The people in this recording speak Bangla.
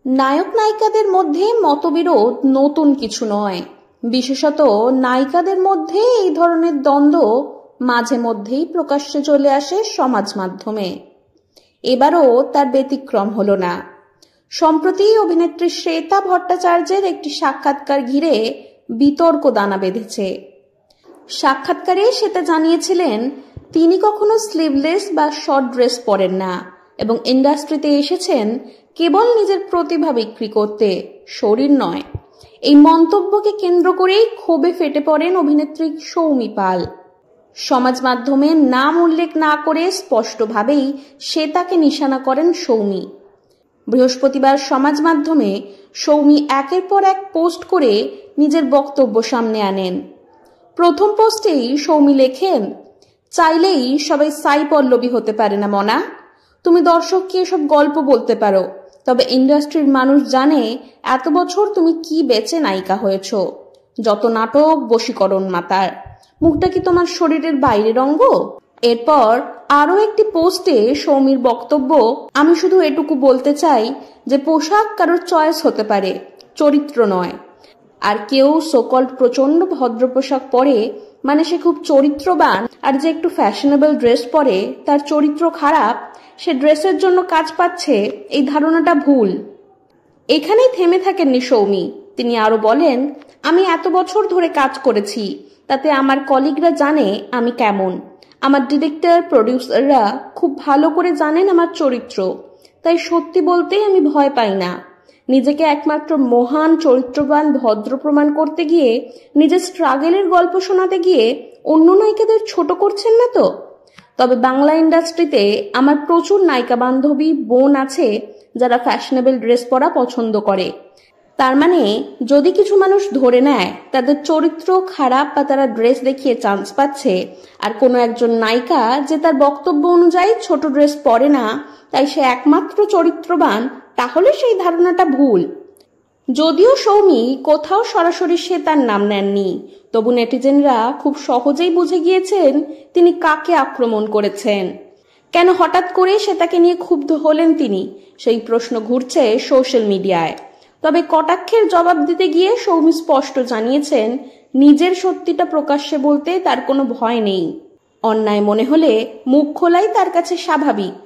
নায়ক নায়িকাদের মধ্যে মতবিরোধ নতুন কিছু নয়। বিশেষত নায়িকাদের মধ্যে এই ধরনের দ্বন্দ্ব মাঝে মধ্যেই প্রকাশ্যে চলে আসে সমাজ মাধ্যমে। এবারও তার ব্যতিক্রম হলো না। সম্প্রতি অভিনেত্রী শ্বেতা ভট্টাচার্যের একটি সাক্ষাৎকার ঘিরে বিতর্ক দানা বেঁধেছে। সাক্ষাৎকারে শ্বেতা জানিয়েছিলেন তিনি কখনো স্লিভলেস বা শর্ট ড্রেস পরেন না এবং ইন্ডাস্ট্রিতে এসেছেন কেবল নিজের প্রতিভা বিক্রি করতে, শরীর নয়। এই মন্তব্যকে কেন্দ্র করেই ক্ষোভে ফেটে পড়েন অভিনেত্রী সৌমি পাল। সমাজ মাধ্যমে নাম উল্লেখ না করে স্পষ্টভাবেই শ্বেতাকে নিশানা করেন সৌমি। বৃহস্পতিবার সমাজ মাধ্যমে সৌমি একের পর এক পোস্ট করে নিজের বক্তব্য সামনে আনেন। প্রথম পোস্টেই সৌমি লেখেন, চাইলেই সবাই সাই পল্লবী হতে পারে না মনা। তুমি দর্শককে এসব গল্প বলতে পারো, তবে ইন্ডাস্ট্রির মানুষ জানে এত বছর তুমি কি বেচে নায়িকা হয়েছ। যত নাটক বশীকরণ মাতার, মুখটা কি তোমার শরীরের বাইরের অঙ্গ? এরপর আরো একটি পোস্টে সৌমির বক্তব্য, আমি শুধু এটুকু বলতে চাই যে পোশাক কারোর চয়েস হতে পারে, চরিত্র নয়। আর কেউ সোকল্ড প্রচন্ড ভদ্র পোশাক পরে মানে সে খুব চরিত্রবান, আর যে একটু ফ্যাশনেবল ড্রেস পরে তার চরিত্র খারাপ, সে ড্রেসের জন্য কাজ পাচ্ছে, এই ধারণাটা ভুল। এখানেই থেমে থাকেননি সৌমি। তিনি আরো বলেন, আমি এত বছর ধরে কাজ করেছি, তাতে আমার কলিগরা জানে আমি কেমন। আমার ডিরেক্টর, প্রডিউসাররা খুব ভালো করে জানেন আমার চরিত্র, তাই সত্যি বলতেই আমি ভয় পাই না। নিজেকে একমাত্র মহান চরিত্রবান ভদ্র প্রমাণ করতে গিয়ে, নিজের স্ট্রাগলের গল্প শোনাতে গিয়ে অন্য নায়িকাদের ছোট করছেন না তো? তবে বাংলা ইন্ডাস্ট্রিতে আমার প্রচুর নায়িকা বান্ধবী বোন আছে যারা ফ্যাশনেবল ড্রেস পরা পছন্দ করে। তার মানে যদি কিছু মানুষ ধরে নেয় তাদের চরিত্র খারাপ বা তারা ড্রেস দেখিয়ে চান্স পাচ্ছে, আর কোনো একজন নায়িকা যে তার বক্তব্য অনুযায়ী ছোট ড্রেস পরে না তাই সে একমাত্র চরিত্রবান, তাহলে সেই ধারণাটা ভুল। যদিও সৌমি কোথাও সরাসরি শ্বেতার নাম নেননি, তবু নেটিজেনরা খুব সহজেই বুঝে গিয়েছেন তিনি কাকে আক্রমণ করেছেন। কেন হঠাৎ করে শ্বেতাকে নিয়ে ক্ষুব্ধ হলেন তিনি, সেই প্রশ্ন ঘুরছে সোশ্যাল মিডিয়ায়। তবে কটাক্ষের জবাব দিতে গিয়ে সৌমি স্পষ্ট জানিয়েছেন নিজের সত্যিটা প্রকাশ্যে বলতে তার কোনো ভয় নেই। অন্যায় মনে হলে মুখ খোলাই তার কাছে স্বাভাবিক।